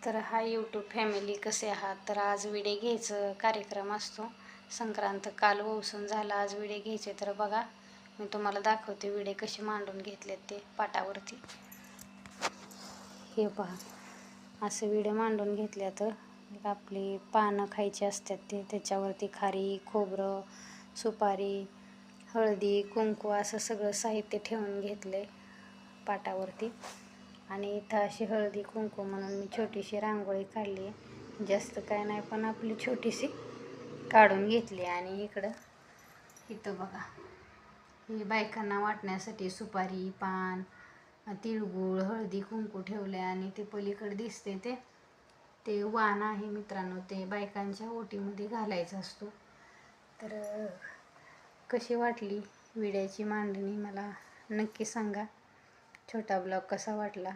तर hi YouTube family, कसे आहात? तर आज विडे घ्यायचं कार्यक्रम असतो. संक्रांत काल ओसून झाला, आज विडे घ्यायचे. तर बघा, मी तुम्हाला दाखवते विडे कसे मांडून घेतलेत ते पाटावरती. हे पहा, असे विडे मांडून घेतले. तर आपली पानं खायची असतात त्याच्यावरती खारी, खोबरं, सुपारी, हळदी, कुंकू असं सगळं साहित्य ठेवून घेतले पाटावरती. आणि इथं अशी हळदी कुंकू म्हणून मी छोटीशी रांगोळी काढली आहे. जास्त काय नाही, पण आपली छोटीशी काढून घेतली. आणि इथं बघा, ही बायकांना वाटण्यासाठी सुपारी, पान, तिळगुळ, हळदी कुंकू ठेवले. आणि ते पलीकडे दिसते ते वाण आहे मित्रांनो, ते बायकांच्या ओटीमध्ये घालायचं असतो. तर कशी वाटली विड्याची मांडणी मला नक्की सांगा. छोटा ब्लॉग कसा वाटला